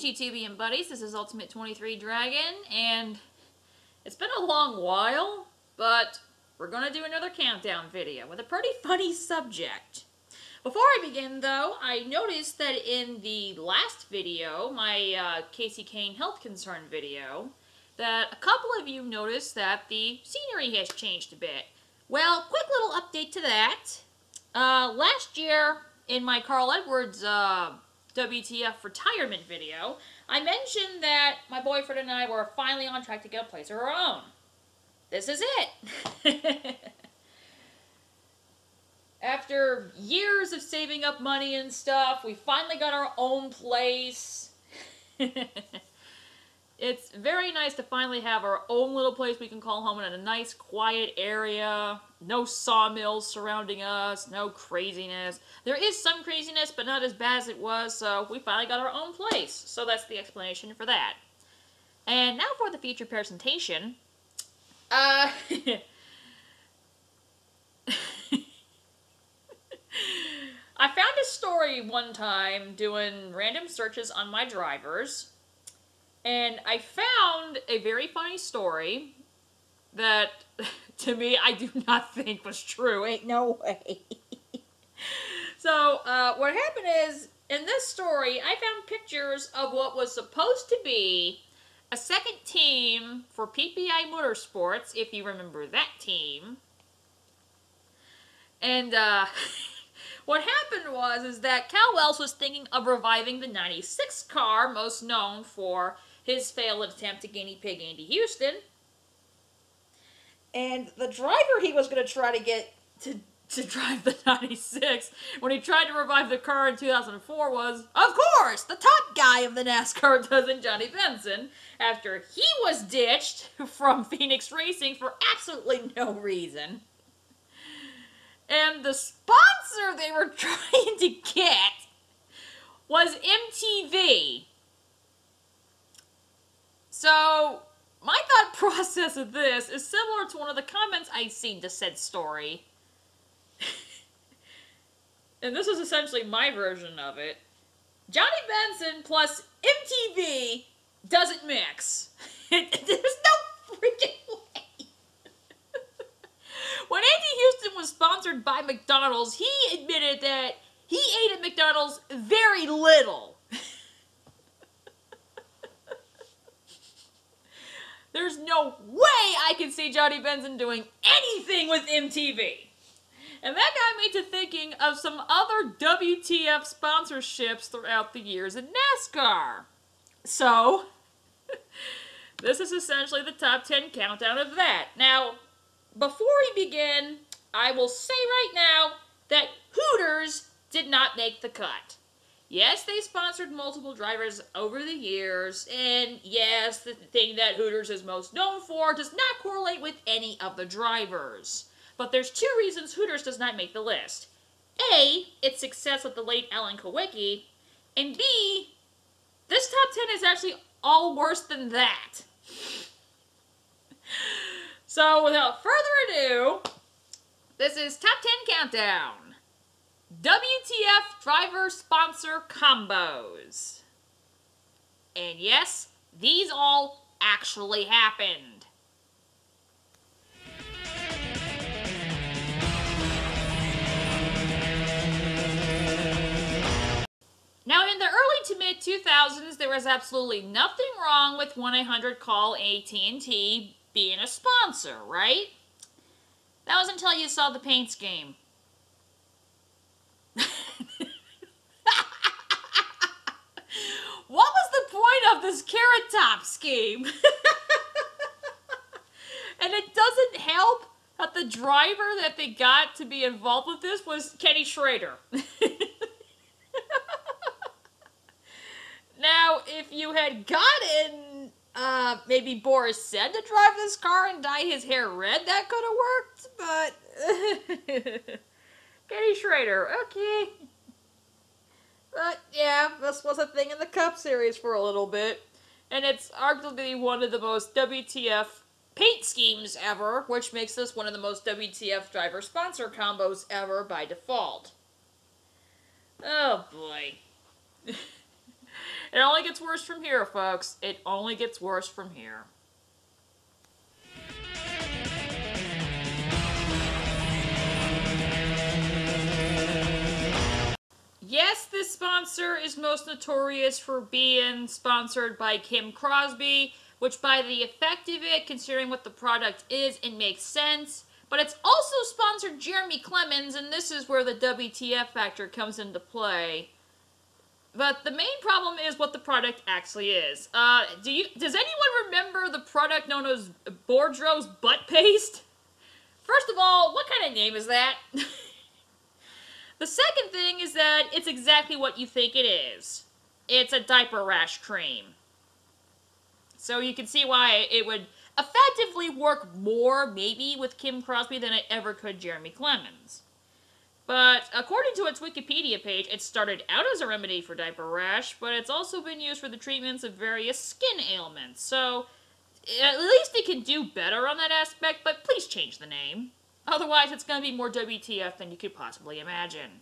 Greetings, YouTube and buddies. This is Ultimate 23 Dragon, and it's been a long while, but we're going to do another countdown video with a pretty funny subject. Before I begin, though, I noticed that in the last video, my Casey Kane health concern video, that a couple of you noticed that the scenery has changed a bit. Well, quick little update to that. Last year, in my Carl Edwards WTF retirement video, I mentioned that my boyfriend and I were finally on track to get a place of our own. This is it. After years of saving up money and stuff, we finally got our own place. It's very nice to finally have our own little place we can call home in a nice, quiet area. No sawmills surrounding us, no craziness. There is some craziness, but not as bad as it was, so we finally got our own place. So that's the explanation for that. And now for the feature presentation. I found a story one time doing random searches on my drivers. And I found a very funny story that, to me, I do not think was true. Ain't no way. So, what happened is, in this story, I found pictures of what was supposed to be a second team for PPI Motorsports, if you remember that team. And, what happened was that Cal Wells was thinking of reviving the 96 car, most known for his failed attempt to guinea pig Andy Houston. And the driver he was going to try to get to drive the 96 when he tried to revive the car in 2004 was, of course, the top guy of the NASCAR dozen, Johnny Benson, after he was ditched from Phoenix Racing for absolutely no reason. And the sponsor they were trying to get was MTV. So, my thought process of this is similar to one of the comments I'd seen to said story. And this is essentially my version of it. Johnny Benson plus MTV doesn't mix. There's no freaking way. When Andy Houston was sponsored by McDonald's, he admitted that he ate at McDonald's very little. There's no way I can see Johnny Benson doing anything with MTV. And that got me to thinking of some other WTF sponsorships throughout the years in NASCAR. So, this is essentially the top 10 countdown of that. Now, before we begin, I will say right now that Hooters did not make the cut. Yes, they sponsored multiple drivers over the years, and yes, the thing that Hooters is most known for does not correlate with any of the drivers. But there's two reasons Hooters does not make the list. A, its success with the late Alan Kawicki, and B, this top 10 is actually all worse than that. So, without further ado, this is Top 10 Countdown. WTF driver sponsor combos. And yes, these all actually happened. Now, in the early to mid-2000s, there was absolutely nothing wrong with 1-800-CALL AT&T being a sponsor, right? That was until you saw the paint scheme. What was the point of this Carrot Top scheme? And it doesn't help that the driver that they got to be involved with this was Kenny Schrader. Now, if you had gotten maybe Boris said to drive this car and dye his hair red, that could have worked, but Kenny Schrader, okay. But yeah, this was a thing in the Cup Series for a little bit, and it's arguably one of the most WTF paint schemes ever, which makes this one of the most WTF driver sponsor combos ever by default. Oh boy. It only gets worse from here, folks. It only gets worse from here. Yes, this sponsor is most notorious for being sponsored by Kim Crosby, which by the effect of it, considering what the product is, it makes sense. But it's also sponsored Jeremy Clemens, and this is where the WTF factor comes into play. But the main problem is what the product actually is. Does anyone remember the product known as Boudreaux's butt paste? First of all, what kind of name is that? The second thing is that it's exactly what you think it is. It's a diaper rash cream. So you can see why it would effectively work more, maybe, with Kim Crosby than it ever could Jeremy Clemens. But according to its Wikipedia page, it started out as a remedy for diaper rash, but it's also been used for the treatments of various skin ailments. So at least it can do better on that aspect, but please change the name. Otherwise, it's going to be more WTF than you could possibly imagine.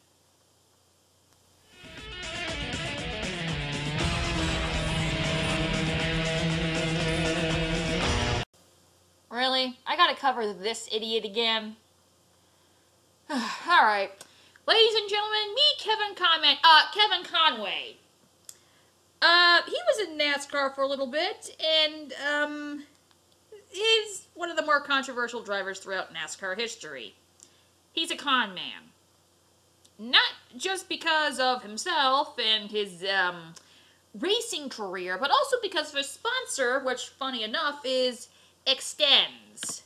Really? I gotta cover this idiot again? Alright. Ladies and gentlemen, meet Kevin Conway. He was in NASCAR for a little bit, and, he's one of the more controversial drivers throughout NASCAR history. He's a con man. Not just because of himself and his, racing career, but also because of his sponsor, which, funny enough, is ExtenZe.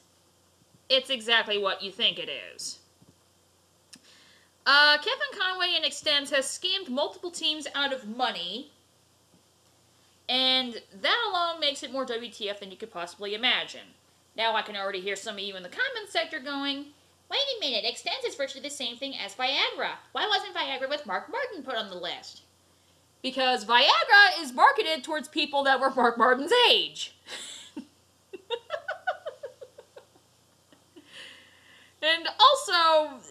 It's exactly what you think it is. Kevin Conway and ExtenZe has scammed multiple teams out of money, and that alone makes it more WTF than you could possibly imagine. Now I can already hear some of you in the comments sector going, wait a minute, ExtenZe is virtually the same thing as Viagra. Why wasn't Viagra with Mark Martin put on the list? Because Viagra is marketed towards people that were Mark Martin's age. And also,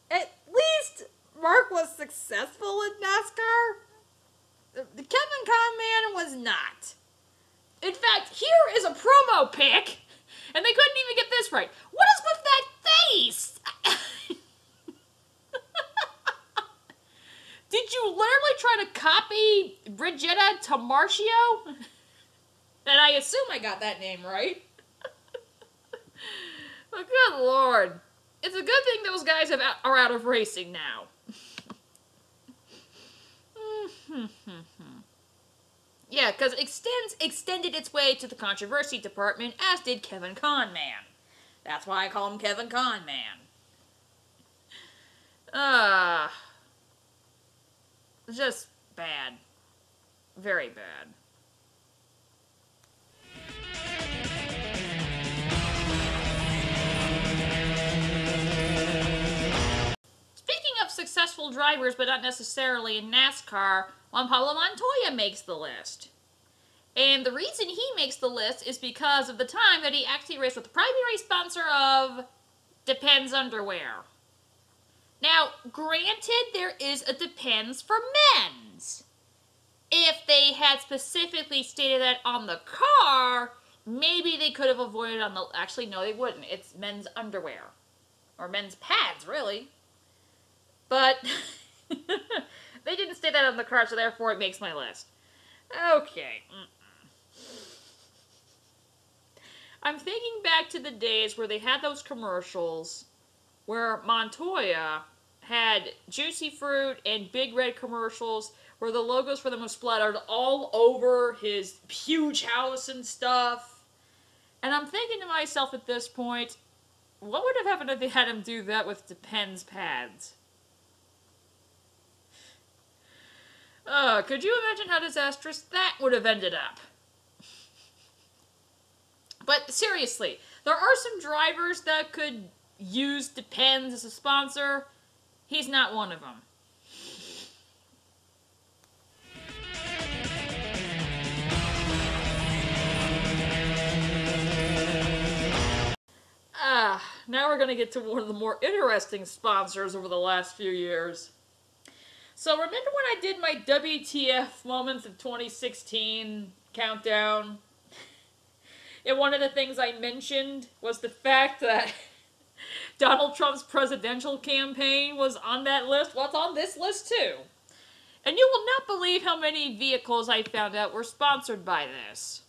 at least Mark was successful in NASCAR. Kevin Conman was not. In fact, here is a promo pic, and they couldn't even get this right. What is with that face? Did you literally try to copy Brigetta Tamarcio? And I assume I got that name right. But good lord. It's a good thing those guys are out of racing now. Yeah, because ExtenZe extended its way to the controversy department, as did Kevin Conman. That's why I call him Kevin Conman. Just bad. Very bad. Speaking of successful drivers, but not necessarily in NASCAR, Juan Pablo Montoya makes the list. And the reason he makes the list is because of the time that he actually raced with the primary sponsor of Depends Underwear. Now, granted, there is a Depends for men's. If they had specifically stated that on the car, maybe they could have avoided on the... Actually, no, they wouldn't. It's men's underwear. Or men's pads, really. But they didn't state that on the car, so therefore it makes my list. Okay. I'm thinking back to the days where they had those commercials where Montoya had Juicy Fruit and Big Red commercials where the logos for them were splattered all over his huge house and stuff. And I'm thinking to myself at this point, what would have happened if they had him do that with Depends pads? Could you imagine how disastrous that would have ended up? But seriously, there are some drivers that could use Depends as a sponsor. He's not one of them. Now we're going to get to one of the more interesting sponsors over the last few years. So remember when I did my WTF moments of 2016 countdown? And one of the things I mentioned was the fact that Donald Trump's presidential campaign was on that list. Well, it's on this list too. And you will not believe how many vehicles I found out were sponsored by this.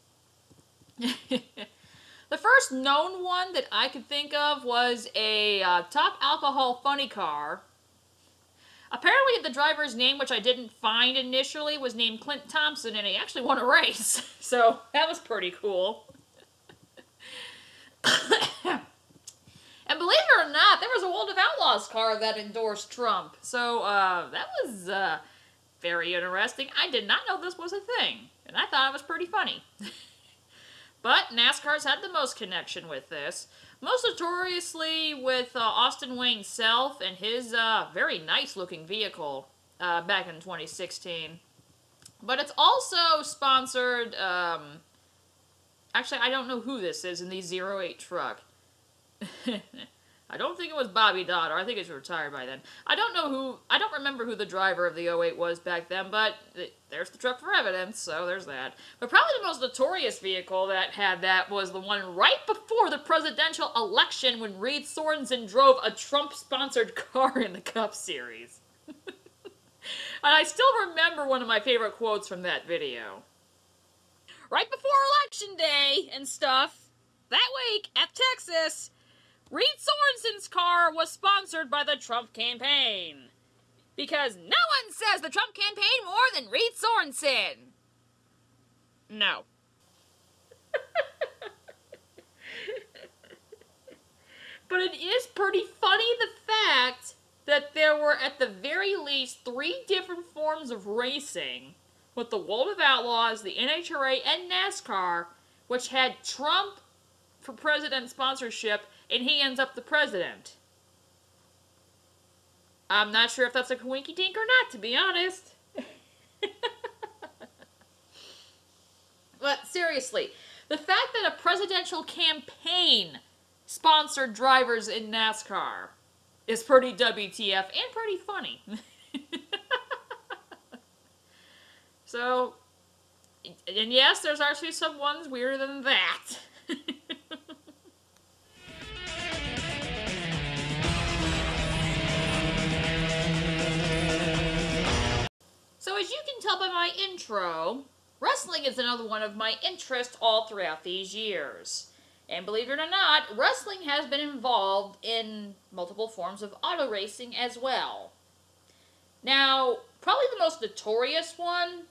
The first known one that I could think of was a top alcohol funny car. Apparently the driver's name, which I didn't find initially, was named Clint Thompson, and he actually won a race. So that was pretty cool. And believe it or not, there was a World of Outlaws car that endorsed Trump. So that was very interesting. I did not know this was a thing, and I thought it was pretty funny. But NASCAR's had the most connection with this. Most notoriously with Austin Wayne Self and his very nice-looking vehicle back in 2016. But it's also sponsored... actually, I don't know who this is in the 08 truck. I don't think it was Bobby Dodd, or I think he's retired by then. I don't remember who the driver of the 08 was back then, but there's the truck for evidence, so there's that. But probably the most notorious vehicle that had that was the one right before the presidential election when Reed Sorensen drove a Trump-sponsored car in the Cup Series. And I still remember one of my favorite quotes from that video. Right before Election Day and stuff, that week at Texas, Reed Sorensen's car was sponsored by the Trump campaign. Because no one says the Trump campaign more than Reed Sorensen. No. But it is pretty funny the fact that there were at the very least 3 different forms of racing with the World of Outlaws, the NHRA, and NASCAR, which had Trump for president sponsorship, and he ends up the president. I'm not sure if that's a coinky-dink or not, to be honest. But seriously, the fact that a presidential campaign sponsored drivers in NASCAR is pretty WTF and pretty funny. So, and yes, there's actually some ones weirder than that. So as you can tell by my intro, wrestling is another one of my interests all throughout these years. And believe it or not, wrestling has been involved in multiple forms of auto racing as well. Now, probably the most notorious one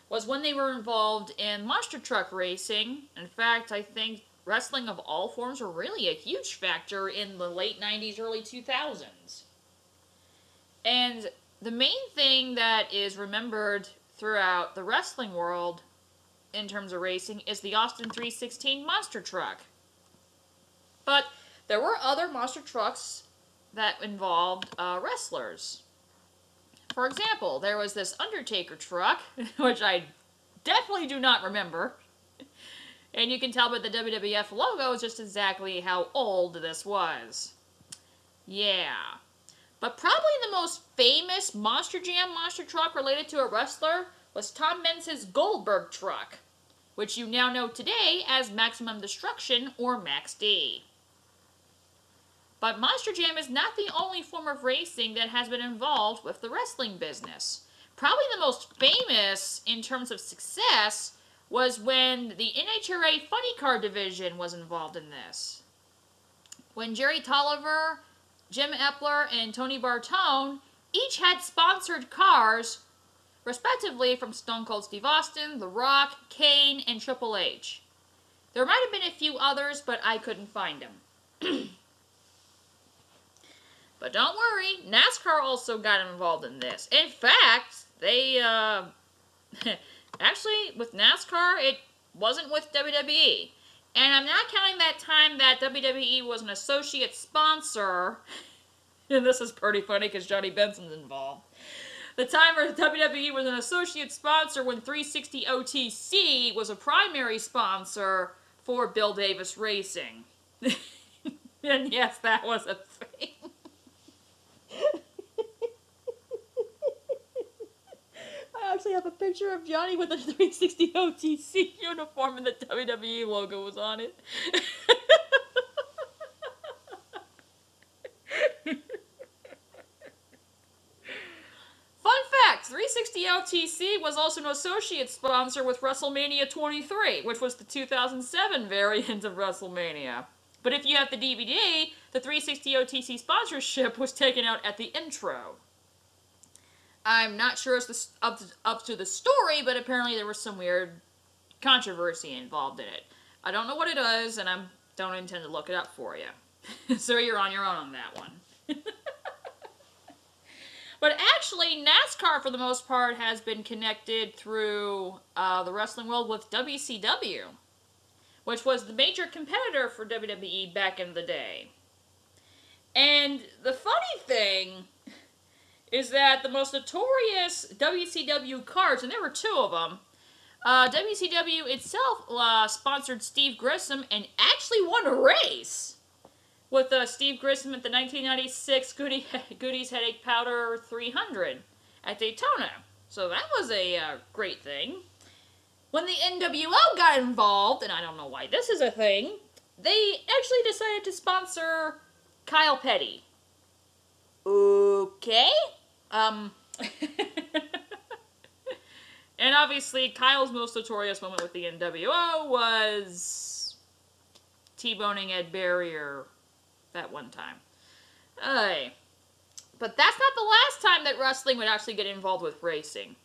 was when they were involved in monster truck racing. In fact, I think wrestling of all forms were really a huge factor in the late 90s, early 2000s. And the main thing that is remembered throughout the wrestling world in terms of racing is the Austin 316 monster truck. But there were other monster trucks that involved wrestlers. For example, there was this Undertaker truck, which I definitely do not remember. And you can tell by the WWF logo just exactly how old this was. Yeah. But probably the most famous Monster Jam monster truck related to a wrestler was Tom Mentz's Goldberg truck, which you now know today as Maximum Destruction or Max D. But Monster Jam is not the only form of racing that has been involved with the wrestling business. Probably the most famous in terms of success was when the NHRA Funny Car division was involved in this. When Jerry Tolliver, Jim Epler, and Tony Bartone each had sponsored cars, respectively from Stone Cold Steve Austin, The Rock, Kane, and Triple H. There might have been a few others, but I couldn't find them. But don't worry, NASCAR also got involved in this. In fact, they, actually, with NASCAR, it wasn't with WWE. And I'm not counting that time that WWE was an associate sponsor. And this is pretty funny because Johnny Benson's involved. The time where WWE was an associate sponsor when 360 OTC was a primary sponsor for Bill Davis Racing. And yes, that was a thing. actually have a picture of Johnny with a 360 OTC uniform and the WWE logo was on it. Fun fact, 360 OTC was also an associate sponsor with WrestleMania 23, which was the 2007 variant of WrestleMania. But if you have the DVD, the 360 OTC sponsorship was taken out at the intro. I'm not sure it's up to the story, but apparently there was some weird controversy involved in it. I don't know what it is, and I don't intend to look it up for you. So you're on your own on that one. But actually, NASCAR, for the most part, has been connected through the wrestling world with WCW, which was the major competitor for WWE back in the day. And the funny thing is that the most notorious WCW cards, and there were two of them, WCW itself sponsored Steve Grissom and actually won a race with Steve Grissom at the 1996 Goody's Headache Powder 300 at Daytona. So that was a great thing. When the NWO got involved, and I don't know why this is a thing, they actually decided to sponsor Kyle Petty. Okay. And obviously, Kyle's most notorious moment with the NWO was T-boning Ed Barrier that one time. But that's not the last time that wrestling would actually get involved with racing.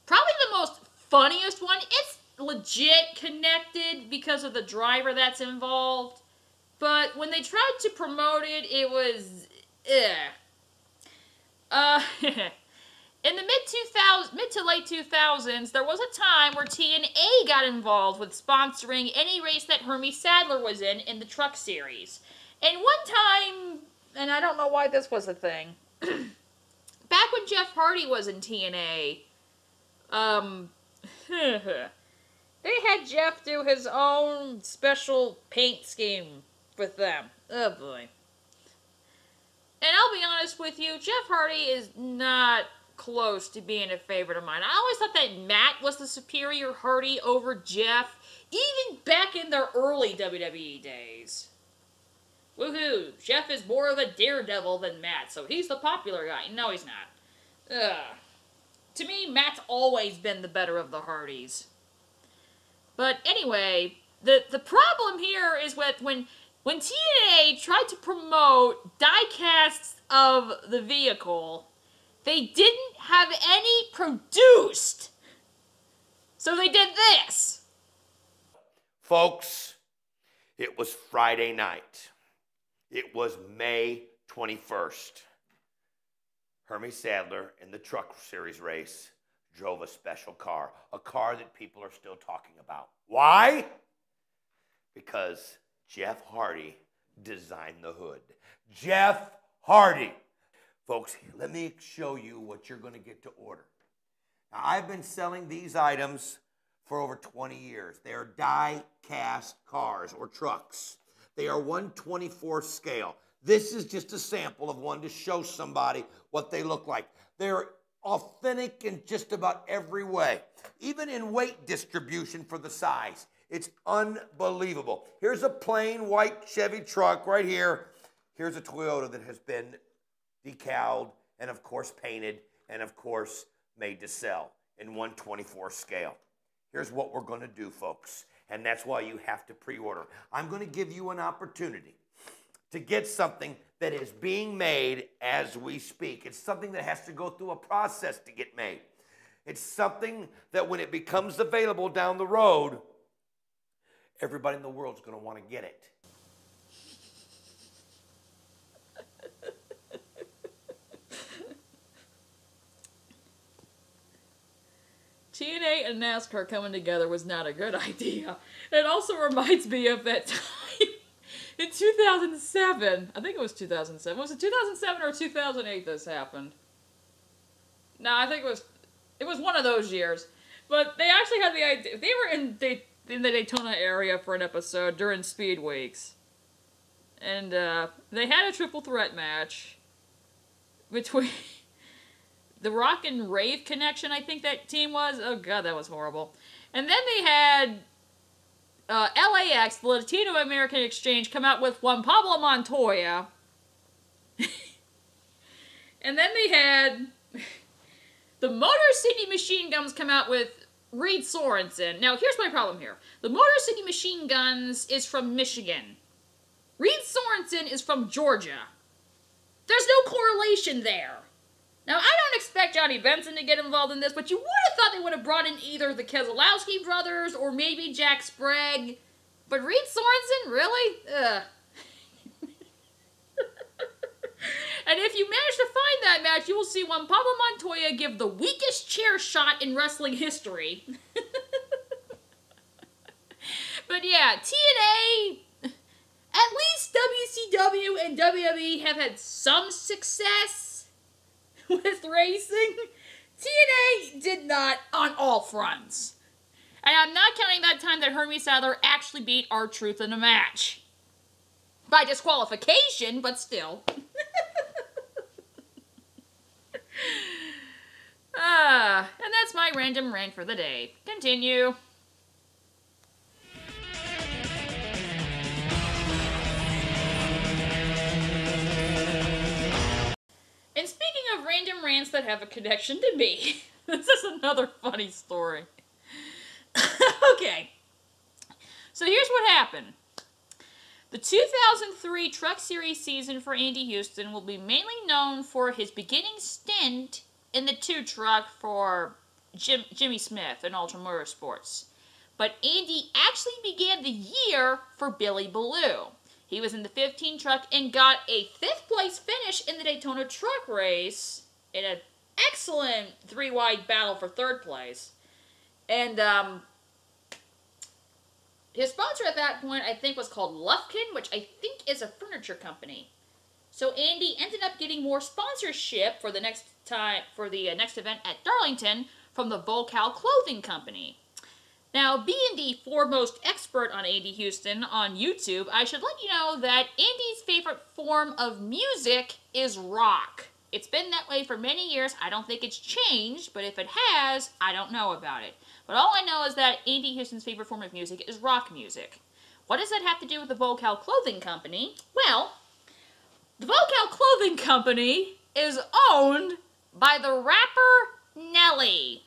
Probably the most funniest one, it's legit connected because of the driver that's involved. But when they tried to promote it, it was... In the mid to late 2000s, there was a time where TNA got involved with sponsoring any race that Hermie Sadler was in the Truck Series. And one time, and I don't know why this was a thing, back when Jeff Hardy was in TNA, they had Jeff do his own special paint scheme with them. Oh boy. And I'll be honest with you, Jeff Hardy is not close to being a favorite of mine. I always thought that Matt was the superior Hardy over Jeff, even back in their early WWE days. Woohoo! Jeff is more of a daredevil than Matt, so he's the popular guy. No, he's not. To me, Matt's always been the better of the Hardys. But anyway, the problem here is with when TNA tried to promote die-casts of the vehicle, they didn't have any produced. So they did this. Folks, it was Friday night. It was May 21st. Hermie Sadler in the Truck Series race drove a special car, a car that people are still talking about. Why? Because Jeff Hardy designed the hood. Jeff Hardy. Folks, let me show you what you're going to get to order. Now, I've been selling these items for over 20 years. They are die-cast cars or trucks. They are 1/24 scale. This is just a sample of one to show somebody what they look like. They're authentic in just about every way, even in weight distribution for the size. It's unbelievable. Here's a plain white Chevy truck right here. Here's a Toyota that has been decaled and, of course, painted and, of course, made to sell in 1/24 scale. Here's what we're going to do, folks, and that's why you have to pre-order. I'm going to give you an opportunity to get something that is being made as we speak. It's something that has to go through a process to get made. It's something that when it becomes available down the road, everybody in the world is going to want to get it. TNA and NASCAR coming together was not a good idea. It also reminds me of that time in 2007. I think it was 2007. Was it 2007 or 2008 this happened? No, I think it was one of those years. But they actually had the idea. They were in the Daytona area for an episode during Speed Weeks. And they had a triple threat match between the Rock and Rave Connection, I think that team was. Oh, God, that was horrible. And then they had LAX, the Latino American Exchange, come out with Juan Pablo Montoya. And then they had the Motor City Machine Guns come out with Reed Sorensen. Now, here's my problem here. The Motor City Machine Guns is from Michigan. Reed Sorensen is from Georgia. There's no correlation there. Now, I don't expect Johnny Benson to get involved in this, but you would have thought they would have brought in either the Keselowski brothers or maybe Jack Sprague. But Reed Sorensen? Really? Ugh. And if you manage to find that match, you will see Juan Pablo Montoya give the weakest chair shot in wrestling history. But yeah, TNA, at least WCW and WWE have had some success with racing. TNA did not on all fronts. And I'm not counting that time that Hermie Sadler actually beat R-Truth in a match. By disqualification, but still. And that's my random rant for the day. Continue. And speaking of random rants that have a connection to me, this is another funny story. Okay. So here's what happened. The 2003 Truck Series season for Andy Houston will be mainly known for his beginning stint in the 2 truck for Jimmy Smith in Ultra Motorsports. But Andy actually began the year for Billy Ballou. He was in the 15 truck and got a 5th place finish in the Daytona truck race in an excellent 3-wide battle for 3rd place. And his sponsor at that point, I think, was called Lufkin, which I think is a furniture company. So Andy ended up getting more sponsorship for the next event at Darlington from the Volcal Clothing Company. Now, being the foremost expert on Andy Houston on YouTube, I should let you know that Andy's favorite form of music is rock. It's been that way for many years. I don't think it's changed, but if it has, I don't know about it. But all I know is that Andy Houston's favorite form of music is rock music. What does that have to do with the Volcal Clothing Company? Well, the Volcal Clothing Company is owned by the rapper Nelly.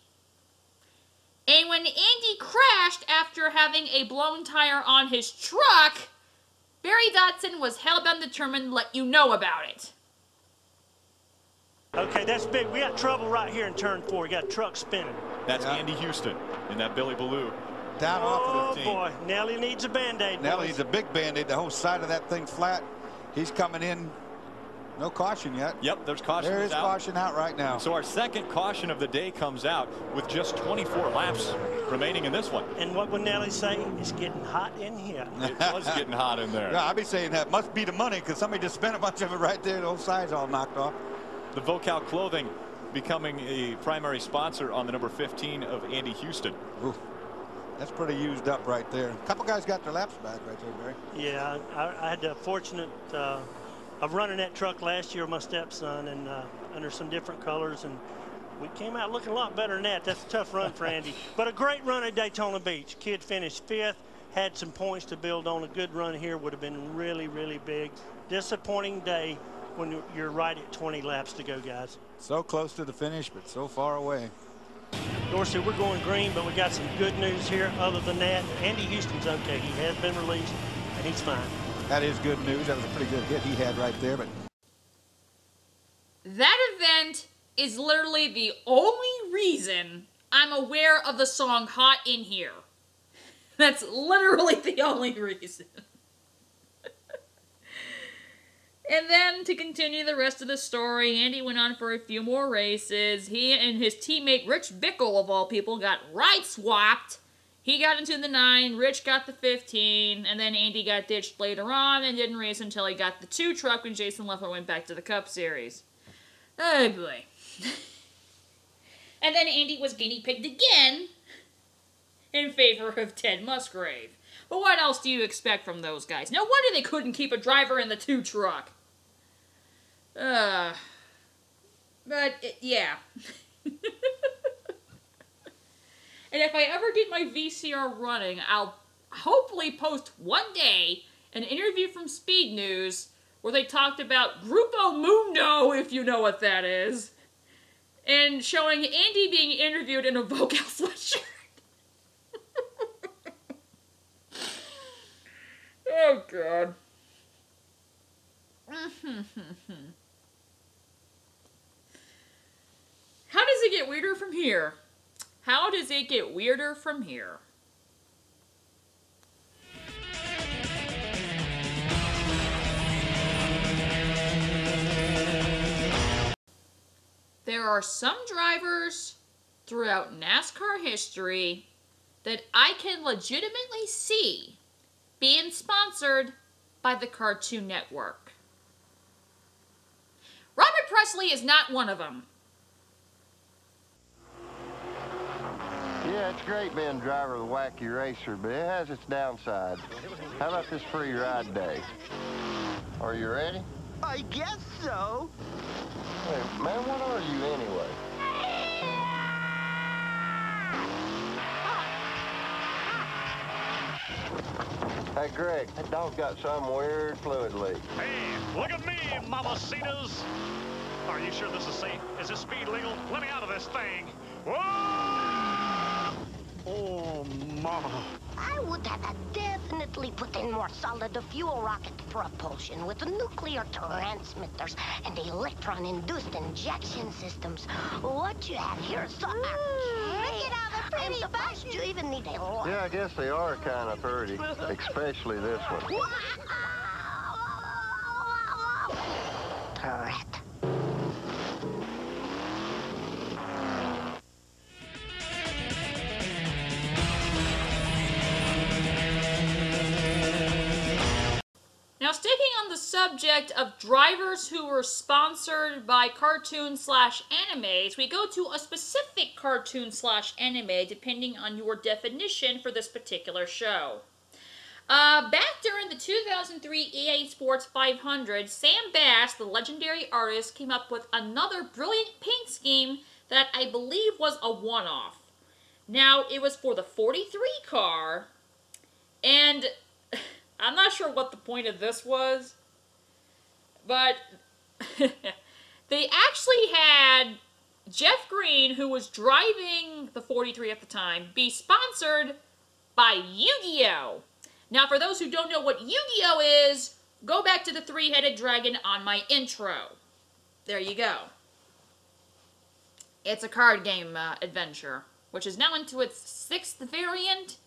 And when Andy crashed after having a blown tire on his truck, Barry Dodson was hellbound determined to let you know about it. Okay, that's big. We got trouble right here in turn 4. We got a truck spinning. That's Andy Houston in that Billy Ballou. Down off of the team. Oh, boy. Nelly needs a Band-Aid. Nelly needs a big Band-Aid. The whole side of that thing flat. He's coming in. No caution yet. Yep, there's caution. There is caution out right now. So our second caution of the day comes out with just 24 laps remaining in this one. And what would Nelly say? It's getting hot in here. It was getting hot in there. Yeah, I'd be saying that must be the money because somebody just spent a bunch of it right there. Those sides all knocked off. The Volcal Clothing becoming a primary sponsor on the number 15 of Andy Houston. Ooh, that's pretty used up right there. A couple guys got their laps back right there, Barry. Yeah, I had the fortunate of running that truck last year with my stepson and under some different colors, and we came out looking a lot better than that. That's a tough run for Andy. But a great run at Daytona Beach. Kid finished 5th, had some points to build on. A good run here would have been really, really big. Disappointing day when you're right at 20 laps to go, guys. So close to the finish, but so far away. Dorsey, we're going green, but we got some good news here. Other than that, Andy Houston's okay. He has been released, and he's fine. That is good news. That was a pretty good hit he had right there. But that event is literally the only reason I'm aware of the song Hot in Here. That's literally the only reason. And then, to continue the rest of the story, Andy went on for a few more races. He and his teammate, Rich Bickle, of all people, got ride swapped. He got into the 9, Rich got the 15, and then Andy got ditched later on and didn't race until he got the 2 truck when Jason Leffler went back to the Cup Series. Oh, boy. And then Andy was guinea pigged again in favor of Ted Musgrave. But what else do you expect from those guys? No wonder they couldn't keep a driver in the 2 truck. But, yeah. And if I ever get my VCR running, I'll hopefully post one day an interview from Speed News where they talked about Grupo Mundo, if you know what that is, and showing Andy being interviewed in a Vocal sweatshirt. Oh, God. How does it get weirder from here? How does it get weirder from here? There are some drivers throughout NASCAR history that I can legitimately see being sponsored by the Cartoon Network. Robert Presley is not one of them. Yeah, it's great being driver of the wacky racer, but it has its downside. How about this free ride day? Are you ready? I guess so. Hey, man, what are you anyway? Hey, Greg, that dog's got some weird fluid leak. Hey, look at me, mamacitas. Are you sure this is safe? Is this speed legal? Let me out of this thing. Whoa! Oh, mama. I would have definitely put in more solid fuel rocket propulsion with nuclear transmitters and electron-induced injection systems. What you have here is so... I'm surprised you even need a... Yeah, I guess they are kind of pretty, especially this one. Turret. Now, sticking on the subject of drivers who were sponsored by cartoon/animes, we go to a specific cartoon/anime depending on your definition for this particular show. Back during the 2003 EA Sports 500, Sam Bass, the legendary artist, came up with another brilliant paint scheme that I believe was a one-off. Now, it was for the 43 car, and I'm not sure what the point of this was, but they actually had Jeff Green, who was driving the 43 at the time, be sponsored by Yu-Gi-Oh! Now, for those who don't know what Yu-Gi-Oh! Is, go back to the three-headed dragon on my intro. There you go. It's a card game adventure, which is now into its 6th variant.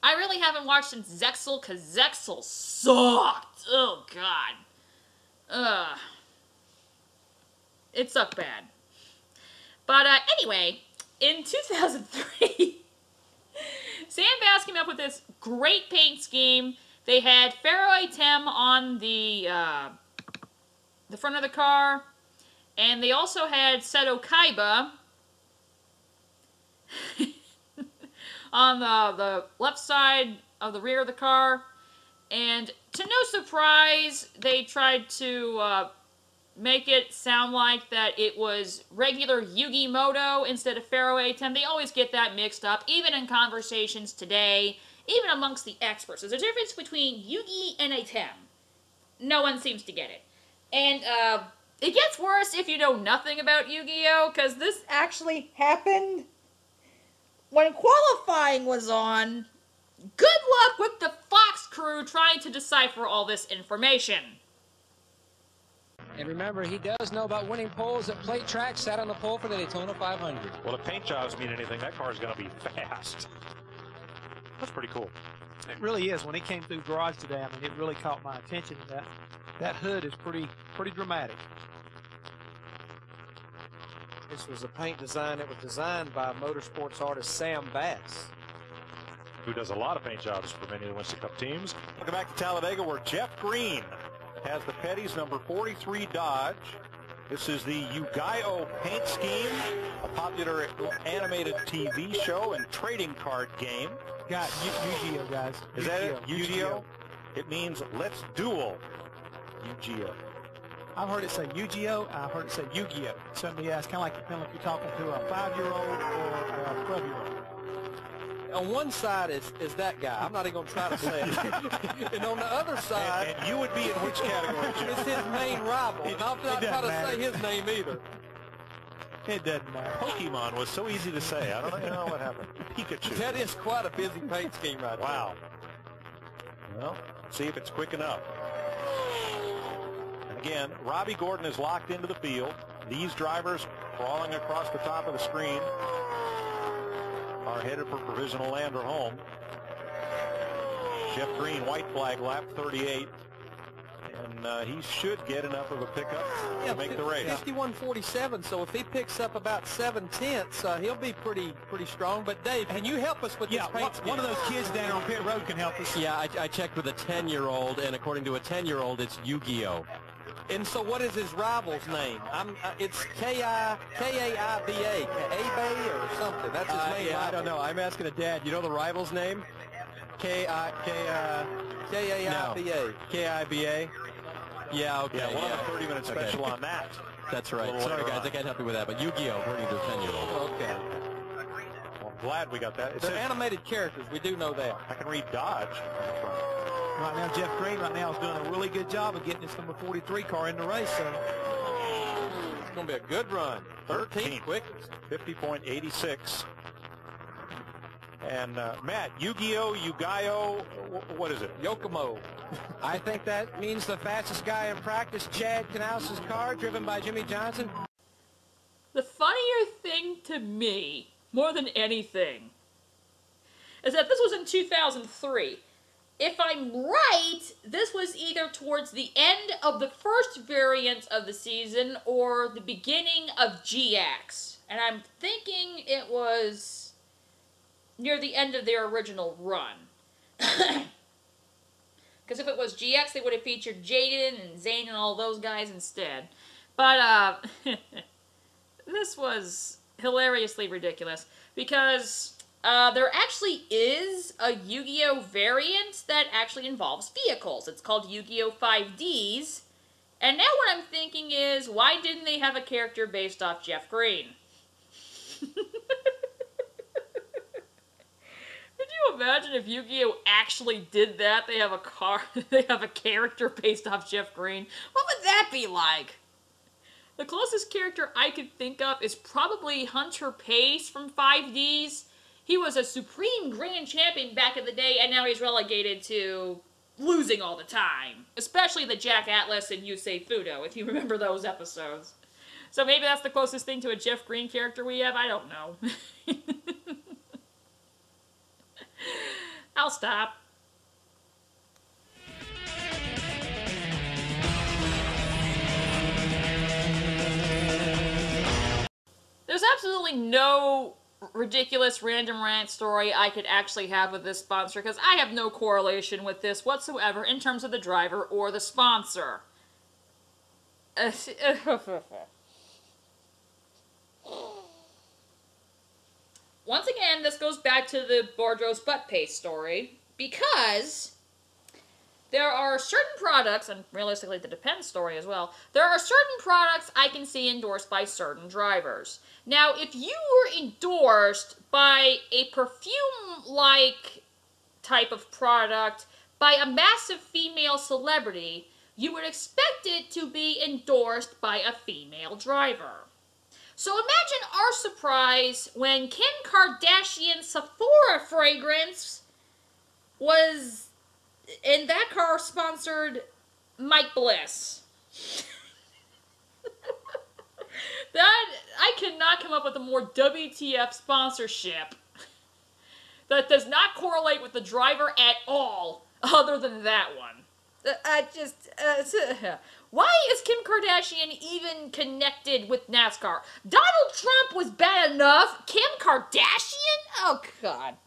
I really haven't watched since Zexal, because Zexal sucked. Oh, God. It sucked bad. But anyway, in 2003, Sam Bass came up with this great paint scheme. They had Pharaoh Tem on the front of the car, and they also had Seto Kaiba on the left side of the rear of the car. And to no surprise, they tried to make it sound like that it was regular Yugi Moto instead of Pharaoh Tem. They always get that mixed up, even in conversations today, even amongst the experts. There's a difference between Yugi and a Tem. No one seems to get it. And it gets worse if you know nothing about Yu-Gi-Oh! Because this actually happened when qualifying was on. Good luck with the Fox crew trying to decipher all this information. And remember, he does know about winning poles at plate tracks, sat on the pole for the Daytona 500. Well, if paint jobs mean anything, that car is going to be fast. That's pretty cool. It really is. When he came through garage today, I mean, it really caught my attention. That hood is pretty dramatic. This was a paint design that was designed by motorsports artist Sam Bass, who does a lot of paint jobs for many of the Winston Cup teams. Welcome back to Talladega, where Jeff Green has the Petty's number 43 Dodge. This is the Yu-Gi-Oh! Paint scheme, a popular animated TV show and trading card game. Got Yu-Gi-Oh, guys. Is that it? Yu-Gi-Oh? It means let's duel Yu-Gi-Oh. I've heard it say Yu-Gi-Oh! I've heard it say Yu-Gi-Oh! So yeah, it's kind of like you're talking to a 5-year-old or a 12-year-old. On one side is that guy. I'm not even going to try to say it. And on the other side... And you would be in which category, Jim? It's his main rival. And I'm not trying to say his name either. It doesn't matter. Pokemon was so easy to say. I don't know what happened. Pikachu. That is quite a busy paint scheme right there. Wow. Well, see if it's quick enough. And again, Robbie Gordon is locked into the field. These drivers crawling across the top of the screen are headed for provisional land or home. Jeff Green, white flag lap 38. And he should get enough of a pickup to make the race. 51.47, so if he picks up about 7/10, he'll be pretty strong. But Dave, can you help us with this paint scheme? One of those kids down on pit road can help us. Yeah, I checked with a 10-year-old, and according to a 10-year-old, it's Yu-Gi-Oh! And so what is his rival's name? It's K-A-I-B-A, K-A-B-A or something. That's his main rival. I don't know. I'm asking a dad. You know the rival's name? K-A-I-B-A. K-I-B-A? Yeah, okay. Yeah, we'll have a 30-minute special on that. That's right. Sorry, guys, I can't help you with that. But Yu-Gi-Oh! According to a 10-year-old. Okay. Well, I'm glad we got that. They're animated characters. We do know that. I can read Dodge on the front. Right now, Jeff Green right now is doing a really good job of getting this number 43 car in the race. So it's going to be a good run. 13th quickest. 50.86. And Matt, Yu-Gi-Oh, Yu-Gi-Oh, what is it? Yokomo. I think that means the fastest guy in practice, Chad Knaus's car, driven by Jimmy Johnson. The funnier thing to me, more than anything, is that this was in 2003. If I'm right, this was either towards the end of the first variant of the season or the beginning of GX. And I'm thinking it was near the end of their original run. Because if it was GX, they would have featured Jaden and Zane and all those guys instead. But, this was hilariously ridiculous. Because there actually is a Yu-Gi-Oh! Variant that actually involves vehicles. It's called Yu-Gi-Oh! 5Ds. And now what I'm thinking is, why didn't they have a character based off Jeff Green? Could you imagine if Yu-Gi-Oh! Actually did that? They have a car, they have a character based off Jeff Green. What would that be like? The closest character I could think of is probably Hunter Pace from 5Ds. He was a Supreme Grand Champion back in the day, and now he's relegated to losing all the time. Especially the Jack Atlas and Yusei Fudo, if you remember those episodes. So maybe that's the closest thing to a Jeff Green character we have? I don't know. I'll stop. There's absolutely no ridiculous random rant story I could actually have with this sponsor because I have no correlation with this whatsoever in terms of the driver or the sponsor. Once again, this goes back to the Boudreaux's butt paste story because there are certain products, and realistically the Depends story as well, there are certain products I can see endorsed by certain drivers. Now, if you were endorsed by a perfume-like type of product by a massive female celebrity, you would expect it to be endorsed by a female driver. So imagine our surprise when Kim Kardashian's Sephora fragrance was, and that car sponsored Mike Bliss. That, I cannot come up with a more WTF sponsorship that does not correlate with the driver at all, other than that one. Why is Kim Kardashian even connected with NASCAR? Donald Trump was bad enough. Kim Kardashian? Oh, God.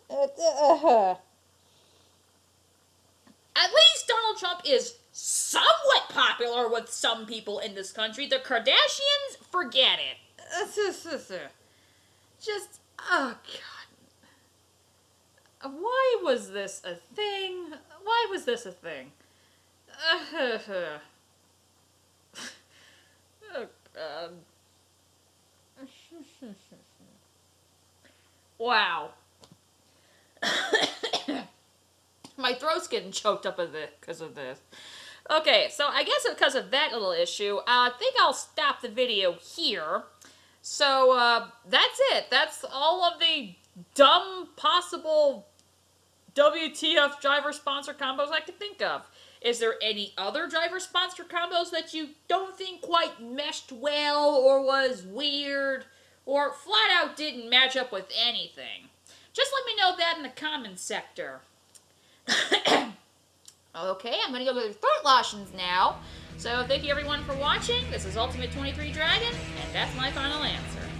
At least Donald Trump is somewhat popular with some people in this country. The Kardashians, forget it. Just, oh, God. Why was this a thing? Why was this a thing? Wow. My throat's getting choked up because of this. Okay, so I guess because of that little issue, I think I'll stop the video here. So, that's it. That's all of the dumb possible WTF driver sponsor combos I could think of. Is there any other driver sponsor combos that you don't think quite meshed well, or was weird, or flat out didn't match up with anything? Just let me know that in the comments sector. Okay, I'm going to go with the throat lotions now. So thank you everyone for watching. This is Ultimate 23 Dragon, and that's my final answer.